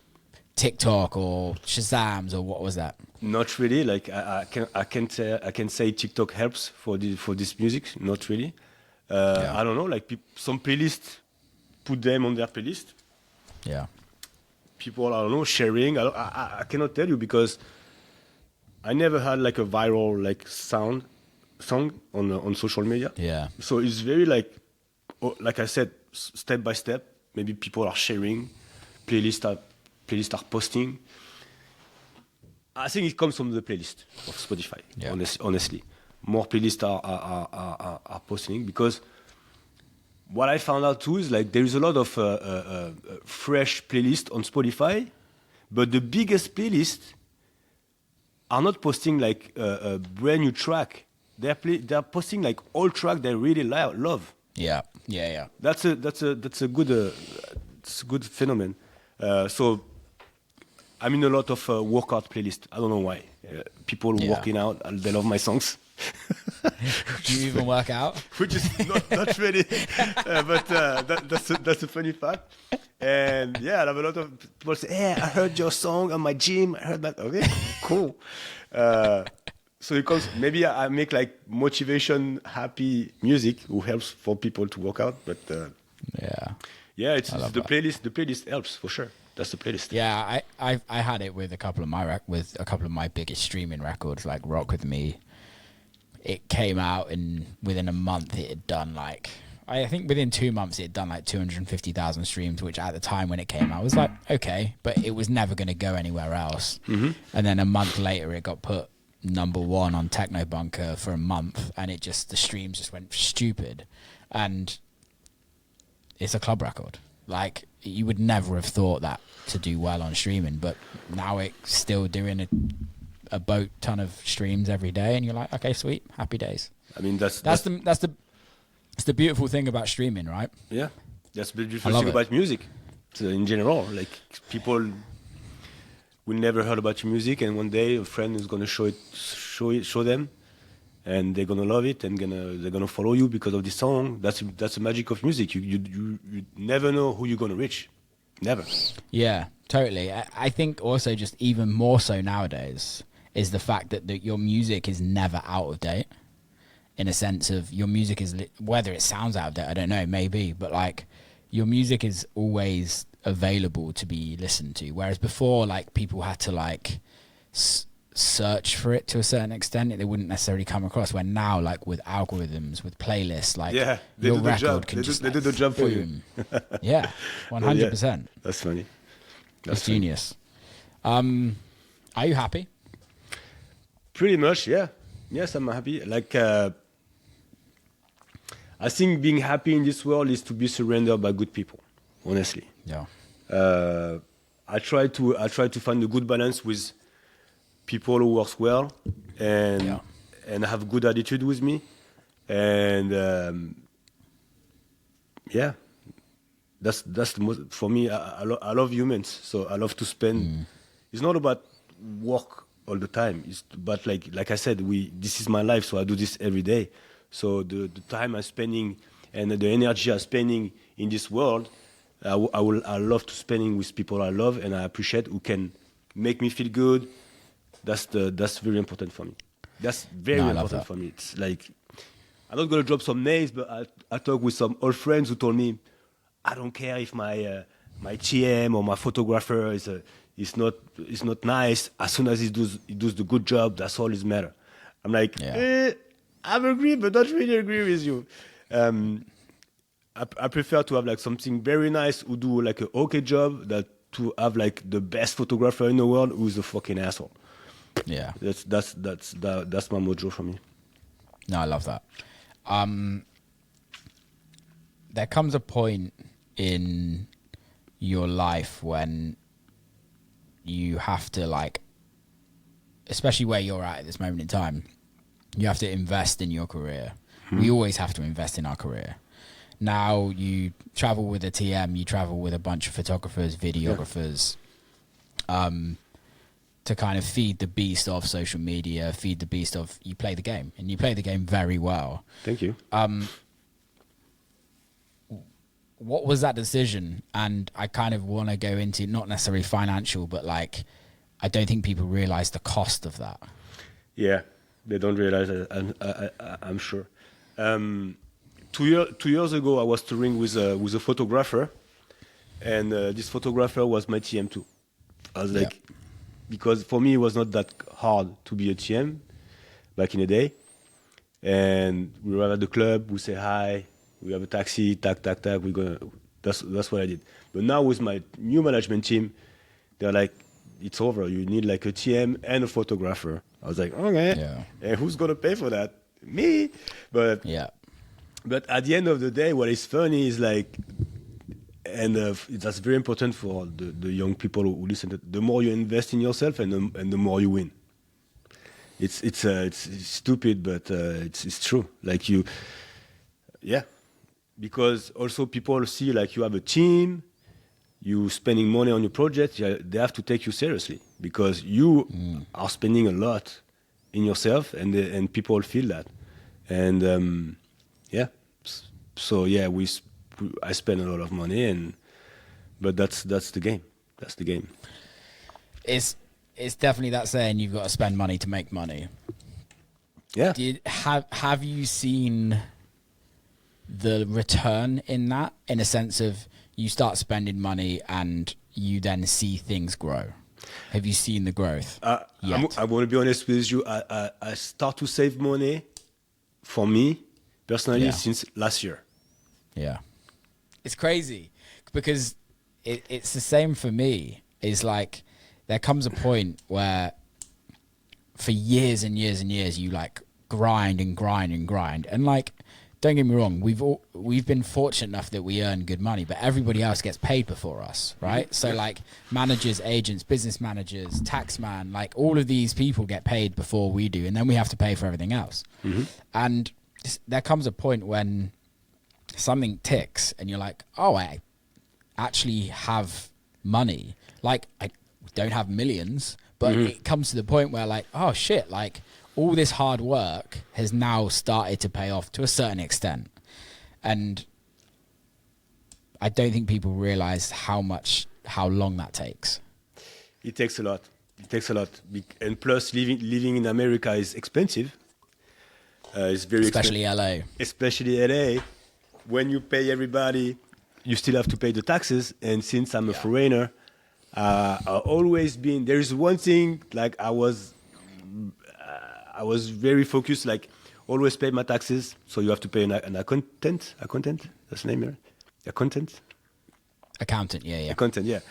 TikTok or Shazam's, or what was that? Not really. Like I can say TikTok helps for this music. Not really. I don't know. Like some playlists put them on their playlist. Yeah. People, I don't know, sharing. I cannot tell you because I never had like a viral like song on social media. Yeah. So it's very like I said, step by step. Maybe people are sharing, playlists are posting. I think it comes from the playlist of Spotify. Yeah. Honestly, more playlists are posting, because what I found out too is like there is a lot of fresh playlists on Spotify, but the biggest playlists are not posting like a brand new track. They're posting like old track they really love. Yeah. That's a good phenomenon. So I'm in a lot of workout playlists. I don't know why. People working out, they love my songs. Do you even work out? Which is not really, but that's a funny fact. And I have a lot of people say, "Hey, I heard your song on my gym. I heard that." Okay, cool. So it comes. Maybe I make like motivation, happy music who helps for people to work out. But it's the playlist. The playlist helps for sure. That's the playlist. Yeah, I had it with a couple of my biggest streaming records, like Rock With Me. It came out, and within a month it had done like, I think within 2 months it had done like 250,000 streams, which at the time when it came out was like, okay, but it was never going to go anywhere else. Mm-hmm. And then a month later it got put #1 on Techno Bunker for a month, and the streams just went stupid. And it's a club record. Like, you would never have thought that to do well on streaming, but now it's still doing a boat ton of streams every day, and you're like, okay, sweet, happy days. I mean, that's It's the beautiful thing about streaming, right? Yeah, that's the beautiful thing about music. So in general, like people will never heard about your music, and one day a friend is gonna show them, and they're gonna love it, and they're gonna follow you because of the song. That's the magic of music. You never know who you're gonna reach, never. Yeah, totally. I think also just even more so nowadays is the fact that your music is never out of date. In a sense of your music is whether it sounds out of date, I don't know, maybe, but like your music is always available to be listened to. Whereas before, like people had to like search for it to a certain extent, they wouldn't necessarily come across. Where now, like with algorithms, with playlists, like they your do the record job. can They do the job for you. Yeah, 100%. That's funny. That's genius. Are you happy? Pretty much, yeah. Yes, I'm happy. Like, I think being happy in this world is to be surrendered by good people. Honestly. Yeah. I try to find a good balance with people who works well and have good attitude with me, and that's the most for me. I love humans, so I love to spend. It's not about work all the time. It's but like I said, this is my life, so I do this every day. So the time I'm spending and the energy I'm spending in this world, I love to spending with people I love and I appreciate, who can make me feel good. That's very important for me. That's very important for me. It's like, I'm not gonna drop some names, but I talk with some old friends who told me, I don't care if my TM or my photographer is not nice. As soon as he does the good job, that's all that matters. I'm like, I agree, but not really agree with you. I prefer to have like something very nice who do like an okay job than to have like the best photographer in the world who's a fucking asshole. Yeah, that's my mojo for me. No, I love that. There comes a point in your life when you have to, like, especially where you're at this moment in time, you have to invest in your career. We always have to invest in our career. Now you travel with a TM, you travel with a bunch of photographers, videographers, to kind of feed the beast of social media, feed the beast of, you play the game, and you play the game very well. Thank you. What was that decision? And I kind of want to go into not necessarily financial, but like, I don't think people realize the cost of that. Yeah, they don't realize it. I'm sure. 2 years ago, I was touring with a photographer, and this photographer was my TM too. I was like, because for me it was not that hard to be a TM back in the day, and we were at the club, we say hi, we have a taxi, tack, we're gonna. That's what I did. But now with my new management team, they're like, it's over. You need like a TM and a photographer. I was like, okay, and who's gonna pay for that? Me. But at the end of the day, what is funny is like, and that's very important for the young people who listen to it. The more you invest in yourself, and the more you win. It's stupid, but it's true. Like because also people see like you have a team, you spending money on your project. They have to take you seriously because you are spending a lot in yourself, and people feel that, and so I spend a lot of money, but that's the game. That's the game. It's definitely that saying, you've got to spend money to make money. Yeah. Have you seen the return in that, in a sense of you start spending money and you then see things grow? Have you seen the growth yet? I want to be honest with you. I start to save money for me personally since last year. Yeah. It's crazy because it's the same for me. It's like there comes a point where for years and years and years you like grind and grind and grind, and like, don't get me wrong, we've been fortunate enough that we earn good money, but everybody else gets paid before us, right? So like managers, agents, business managers, taxman, like all of these people get paid before we do, and then we have to pay for everything else. And there comes a point when something ticks and you're like, oh, I actually have money. Like, I don't have millions, but it comes to the point where like, oh shit, like all this hard work has now started to pay off to a certain extent. And I don't think people realize how long that takes. It takes a lot. And plus living in America is expensive. It's very especially LA. Especially LA. When you pay everybody, you still have to pay the taxes. And since I'm a foreigner, I've always been. There is one thing like I was very focused. Like always pay my taxes. So you have to pay an accountant. That's the name, right? Accountant. Yeah. Accountant. Yeah.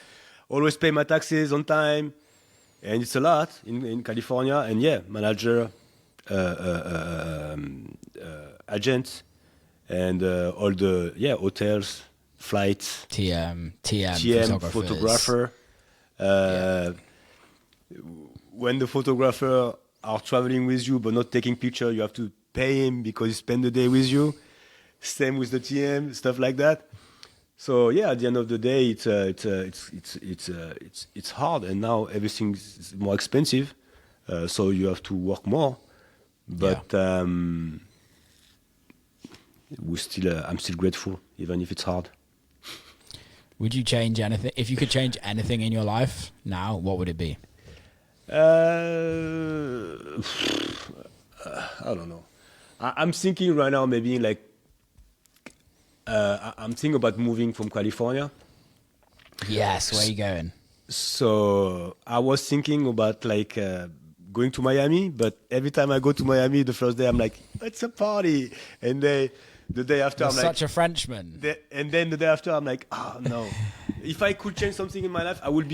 Always pay my taxes on time, and it's a lot in California. And manager. Agents and all the hotels, flights, TM photographer. When the photographer are traveling with you but not taking picture, you have to pay him because he spent the day with you. Same with the TM, stuff like that. So at the end of the day, it's hard, and now everything is more expensive. So you have to work more. But I'm still grateful, even if it's hard. Would you change anything? If you could change anything in your life now, what would it be? I don't know. I'm thinking right now maybe like I'm thinking about moving from California. Yes, where are you going? So I was thinking about like going to Miami, but every time I go to Miami, the first day I'm like, it's a party, and the day after You're I'm like, such a Frenchman. And then the day after I'm like, oh no. If I could change something in my life, I would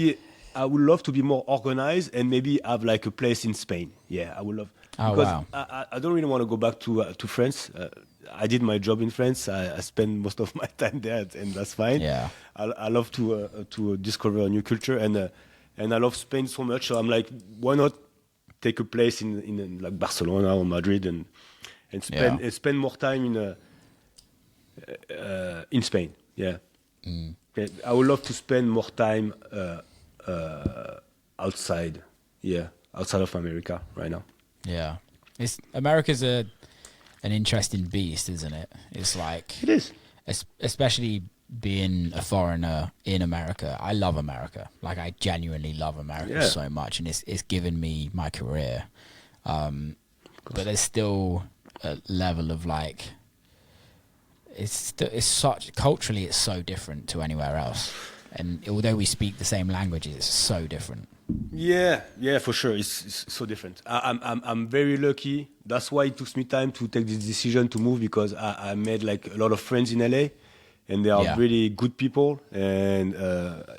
love to be more organized and maybe have like a place in Spain. Yeah, I would love. Oh, because wow. I don't really want to go back to France. I did my job in France. I spend most of my time there, and that's fine. Yeah. I love to discover a new culture, and I love Spain so much. So I'm like, why not take a place in like Barcelona or Madrid and spend more time in Spain. Yeah. I would love to spend more time outside of America right now. Yeah, America's an interesting beast, isn't it? It's like it is, especially being a foreigner in America. I love America. Like I genuinely love America so much, and it's given me my career. But there's still a level of like it's such culturally it's so different to anywhere else. And although we speak the same languages, it's so different. Yeah, for sure. It's so different. I'm very lucky. That's why it took me time to take this decision to move, because I made like a lot of friends in LA, and they are really good people. And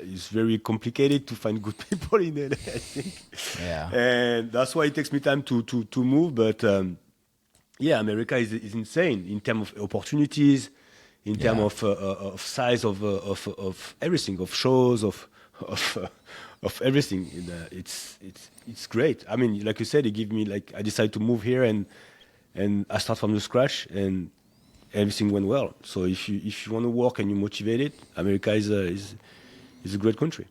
it's very complicated to find good people in LA, I think. Yeah. And that's why it takes me time to move. But America is insane in terms of opportunities, in terms of size of everything, of shows, of everything. It's great. I mean, like you said, it gave me like I decided to move here and I start from the scratch, and everything went well. So if you want to work and you're motivated, America is a great country.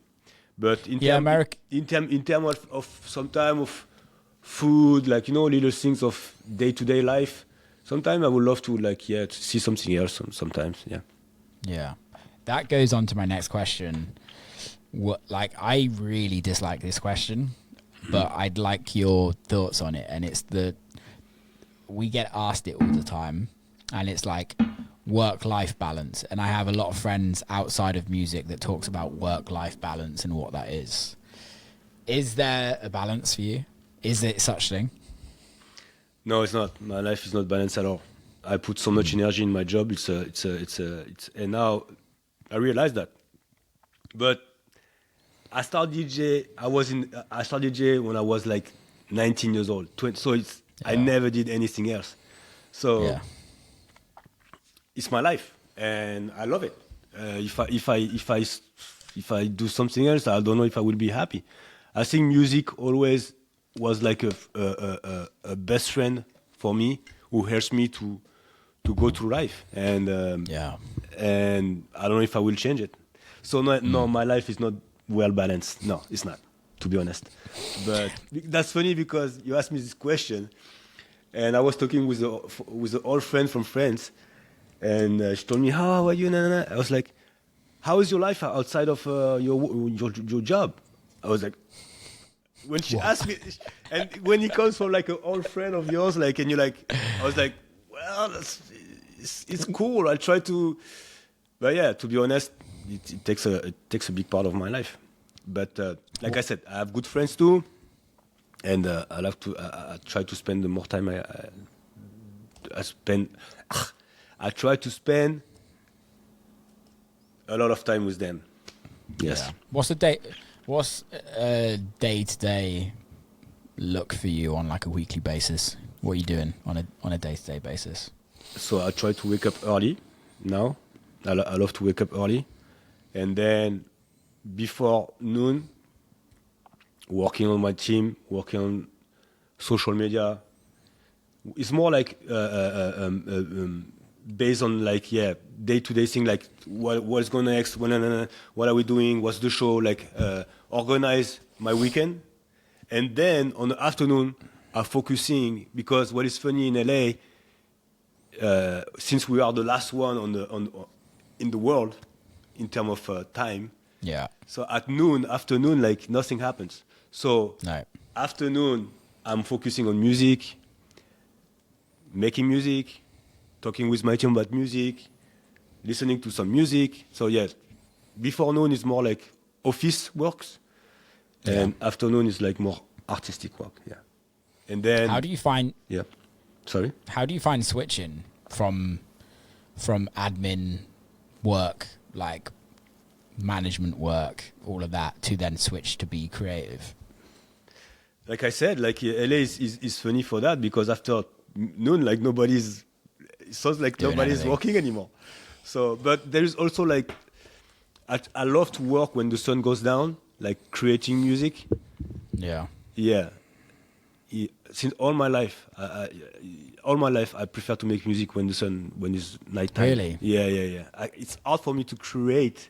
But in terms of sometimes of food, like little things of day-to-day life, sometimes I would love to to see something else sometimes. Yeah, that goes on to my next question. I really dislike this question, but I'd like your thoughts on it. And it's we get asked it all the time, and it's like work-life balance. And I have a lot of friends outside of music that talks about work-life balance and what that is. Is there a balance for you? Is it such thing? No, it's not. My life is not balanced at all. I put so much energy in my job. And now I realize that. But I started DJ when I was like 19 years old. I never did anything else. So it's my life, and I love it. If I do something else, I don't know if I will be happy. I think music always was like a best friend for me, who helps me to go through life, and and I don't know if I will change it. So no, my life is not well balanced. No, it's not, to be honest. But that's funny because you asked me this question, and I was talking with an old friend from France, and she told me, "How are you?" I was like, "How is your life outside of your job?" I was like, when she asked me, and when it comes from like an old friend of yours, like, and you're like, I was like, well, it's cool. I'll try to, but yeah, to be honest, it takes a big part of my life. But like I said, I have good friends too, and I try to spend more time. I try to spend a lot of time with them. Yes. Yeah. What's a day-to-day look for you on like a weekly basis? What are you doing on a day-to-day basis? So I try to wake up early now. I love to wake up early. And then before noon, working on my team, working on social media. It's more like based on like, day-to-day thing, like what's going next, what are we doing, what's the show, like organize my weekend. And then on the afternoon, I'm focusing, because what is funny in LA, since we are the last one in the world in terms of time. Yeah. So at afternoon, like nothing happens. So afternoon, I'm focusing on music, making music, talking with my team about music, listening to some music. So yeah, before noon is more like office works, and afternoon is like more artistic work. Yeah. And then how do you find? Yeah. Sorry. How do you find switching from admin work, like management work, all of that, to then switch to be creative? Like I said, like LA is funny for that, because after noon, like it sounds like nobody's working anymore. So, but there is also like, I love to work when the sun goes down, like creating music. Yeah. Yeah. Since all my life, I prefer to make music when it's nighttime. Really? Yeah. It's hard for me to create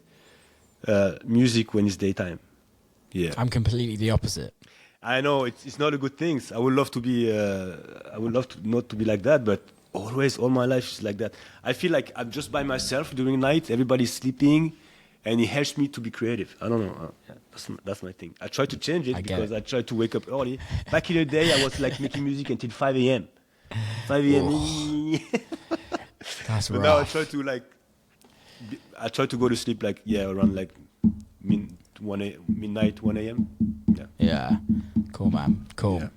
music when it's daytime. Yeah. I'm completely the opposite. I know it's not a good thing. I would love to be. I would love to not to be like that, but always, all my life is like that. I feel like I'm just by myself during night. Everybody's sleeping, and it helps me to be creative. I don't know. That's my thing. I try to change it because I try to wake up early. Back in the day, I was like making music until 5 a.m. 5 a.m. That's but rough. now I try to I try to go to sleep around like midnight, 1 a.m. Yeah. Cool, man. Cool. Yeah.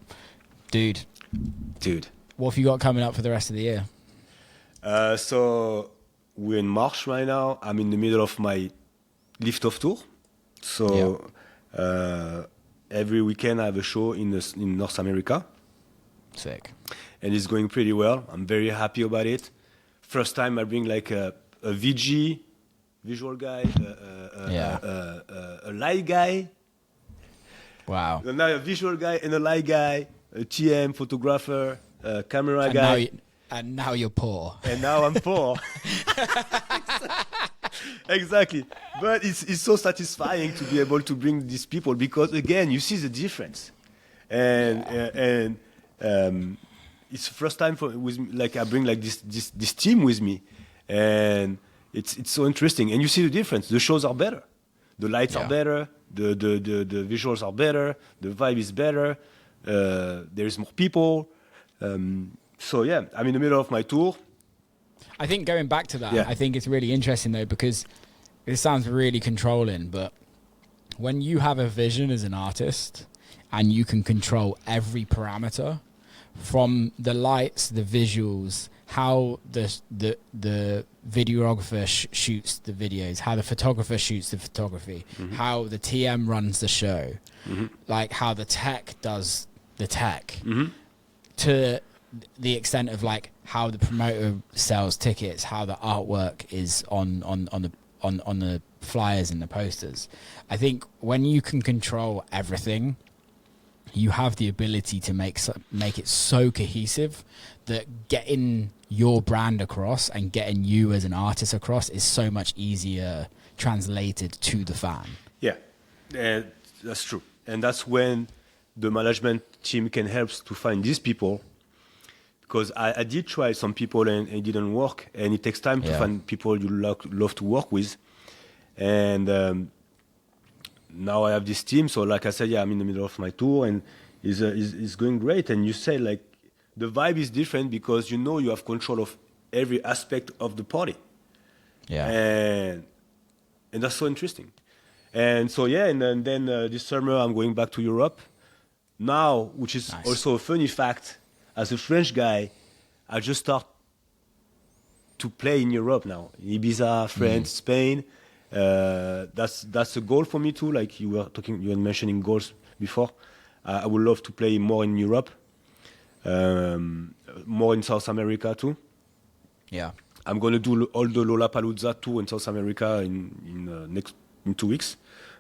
Dude. What have you got coming up for the rest of the year? So we're in March right now. I'm in the middle of my lift-off tour. So every weekend I have a show in North America. Sick. And it's going pretty well. I'm very happy about it. First time I bring like a VG, visual guy, a light guy. Wow. Now a visual guy and a light guy, a TM, photographer, a camera guy. And now you're poor. And now I'm poor. Exactly. But it's so satisfying to be able to bring these people, because again, you see the difference. And it's the first time I bring like this team with me, and it's so interesting. And you see the difference. The shows are better. The lights are better. The visuals are better. The vibe is better. There is more people. So yeah, I'm in the middle of my tour. I think going back to that, I think it's really interesting though, because it sounds really controlling, but when you have a vision as an artist and you can control every parameter, from the lights, the visuals, how the videographer shoots the videos, how the photographer shoots the photography, how the TM runs the show, like how the tech does the tech, to the extent of like how the promoter sells tickets, how the artwork is on the flyers and the posters. I think when you can control everything, you have the ability to make it so cohesive that getting your brand across and getting you as an artist across is so much easier translated to the fan. Yeah, that's true. And that's when the management team can help to find these people. Because I did try some people and it didn't work. And it takes time to find people you love to work with. And now I have this team. So like I said, yeah, I'm in the middle of my tour and it's going great. And you say like the vibe is different because you know you have control of every aspect of the party. Yeah. And that's so interesting. And so, yeah, and then this summer I'm going back to Europe. Now, which is also a funny fact, as a French guy, I just start to play in Europe now. Ibiza, France, Spain. That's a goal for me too. Like you were mentioning goals before. I would love to play more in Europe, more in South America too. Yeah, I'm going to do all the Lollapalooza tour in South America in 2 weeks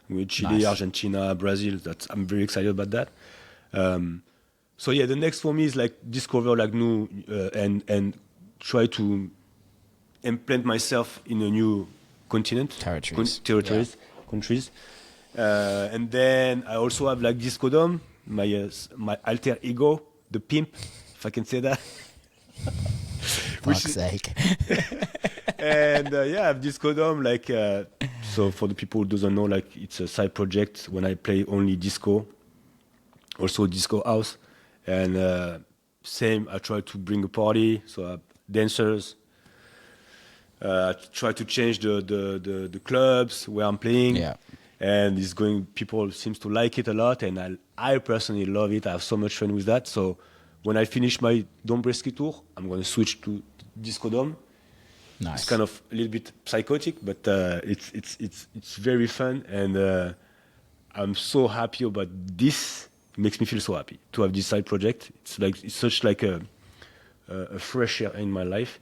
with Chile, Argentina, Brazil. I'm very excited about that. So yeah, the next for me is like discover like new and try to implant myself in a new continent, countries. And then I also have like Disco Dome, my alter ego, the pimp, if I can say that. Fuck's sake. And I have Disco Dome, like so for the people who doesn't know, like it's a side project when I play only disco, also disco house, and same. I try to bring a party, so I have dancers. Try to change the clubs where I'm playing. Yeah. And it's going. People seems to like it a lot, and I personally love it. I have so much fun with that. So when I finish my Dombresky tour, I'm going to switch to Disco Dome. Nice. It's kind of a little bit psychotic, but it's very fun, and I'm so happy about this. It makes me feel so happy to have this side project. It's such like a fresh air in my life,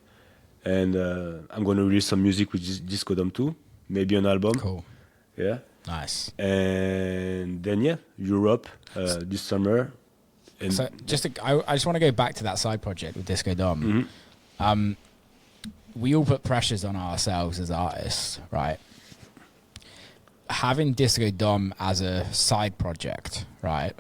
and I'm going to release some music with Disco Dome too, maybe an album. Cool. Yeah. Nice. And then Europe this summer. And so I just want to go back to that side project with Disco Dome. Mm-hmm. We all put pressures on ourselves as artists, right? Having Disco Dome as a side project, right?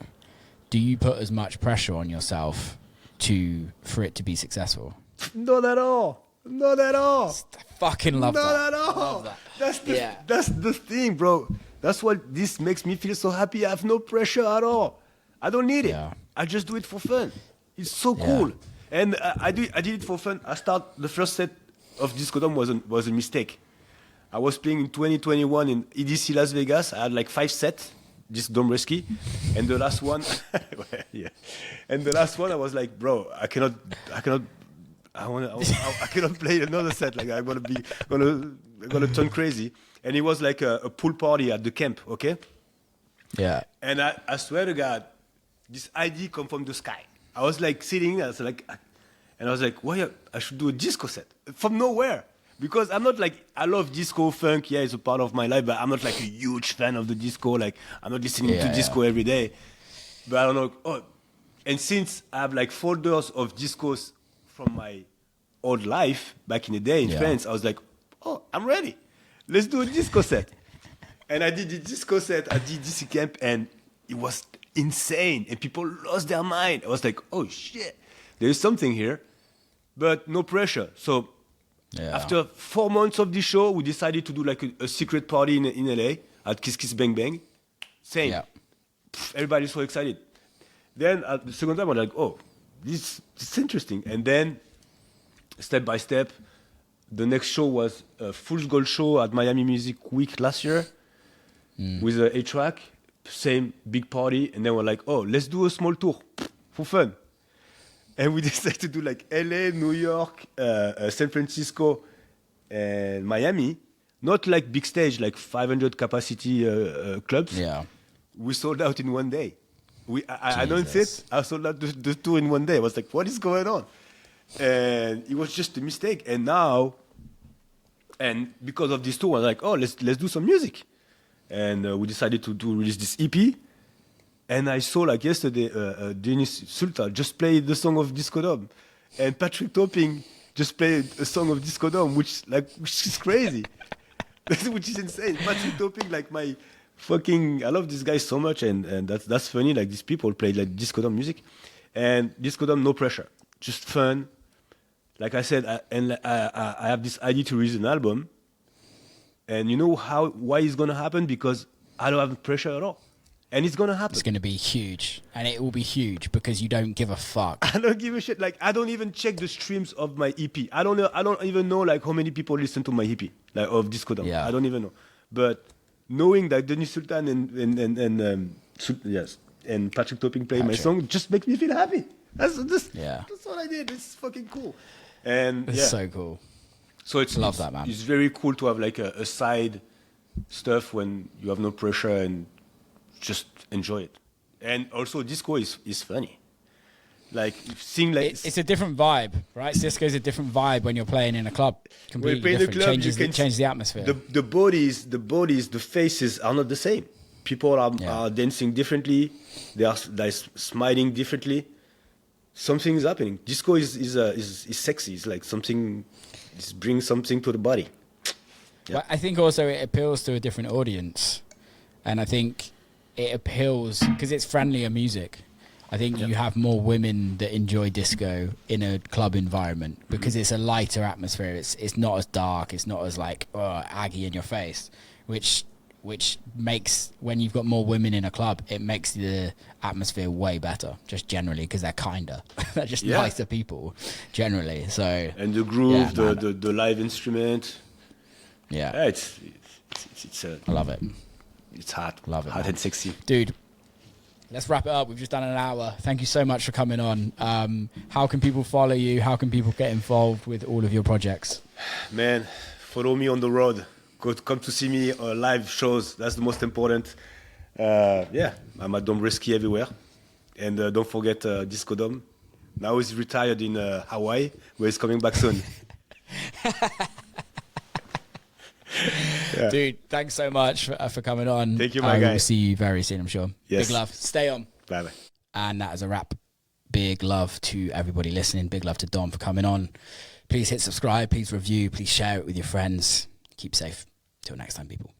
Do you put as much pressure on yourself for it to be successful? Not at all. Not at all. I fucking love that. Not at all. Love that. That's the thing, bro. That's what this makes me feel so happy. I have no pressure at all. I don't need it. Yeah. I just do it for fun. It's so cool. And I did it for fun. The first set of Disco Dome was a mistake. I was playing in 2021 in EDC Las Vegas. I had like 5 sets, this Dombresky, and the last one, and the last one I was like, bro, I cannot play another set. Like I'm gonna turn crazy. And it was like a pool party at the camp, okay? Yeah. And I swear to God, this idea come from the sky. I was like sitting, and I was like, why I should do a disco set from nowhere? Because I'm not like, I love disco, funk, it's a part of my life, but I'm not like a huge fan of the disco. Like, I'm not listening to disco every day. But I don't know. And since I have like folders of discos from my old life back in the day in France, I was like, I'm ready. Let's do a disco set. And I did the disco set at the DC camp, and it was insane. And people lost their mind. I was like, oh shit, there's something here, but no pressure. So after 4 months of the show, we decided to do like a secret party in LA at Kiss Kiss Bang Bang. Same. Yeah. Everybody's so excited. Then at the second time, I'm like, this is interesting. And then step by step, the next show was a Fool's Gold show at Miami Music Week last year with a track, same big party. And then we're like, let's do a small tour for fun. And we decided to do like LA, New York, San Francisco, and Miami. Not like big stage, like 500 capacity clubs. Yeah. We sold out in one day. I announced it. I sold out the tour in one day. I was like, what is going on? And it was just a mistake. And now, and because of this tour, I was like, let's do some music. And we decided to release this EP. And I saw like yesterday, Denis Sultan just played the song of Disco Dom, and Patrick Topping just played a song of Disco Dom, which is crazy, which is insane. Patrick Topping, like my fucking, I love this guy so much, and that's funny. Like these people play like Disco Dom music, and Disco Dom, no pressure, just fun. Like I said, I have this idea to release an album, and you know why it's gonna happen? Because I don't have pressure at all. And it's gonna happen. It's gonna be huge, and it will be huge because you don't give a fuck. I don't give a shit. Like I don't even check the streams of my EP. I don't know. I don't even know like how many people listen to my EP, like of Disco Dom. Yeah. I don't even know. But knowing that Denis Sultan and Patrick Topping play my song just makes me feel happy. That's what I did. It's fucking cool. And it's so cool. So love that, man. It's very cool to have like a side stuff when you have no pressure and just enjoy it. And also disco is funny. Like seeing like it's a different vibe, right? Disco is a different vibe when you're playing in a club. Completely different. Club, changes the atmosphere. The bodies, the faces are not the same. People are dancing differently. They are smiling differently. Something is happening. Disco is sexy. It's like something. It brings something to the body. Yeah. Well, I think also it appeals to a different audience, and I think it appeals because it's friendlier music. I think you have more women that enjoy disco in a club environment because it's a lighter atmosphere. It's not as dark. It's not as like aggy in your face, which makes, when you've got more women in a club, it makes the atmosphere way better, just generally, because they're kinder. They're just nicer people, generally. So and the groove, the live instrument. Yeah, it's I love it. It's hot. Love it. Hot and sexy. Dude, let's wrap it up. We've just done an hour. Thank you so much for coming on. How can people follow you? How can people get involved with all of your projects? Man, follow me on the road. Come to see me live shows. That's the most important. I'm at Dombresky everywhere. And don't forget Disco Dom. Now he's retired in Hawaii, where he's coming back soon. Dude, thanks so much for coming on. Thank you, my guy. We'll see you very soon, I'm sure. Yes. Big love. Stay on. Bye-bye. And that is a wrap. Big love to everybody listening. Big love to Dom for coming on. Please hit subscribe. Please review. Please share it with your friends. Keep safe. Till next time, people.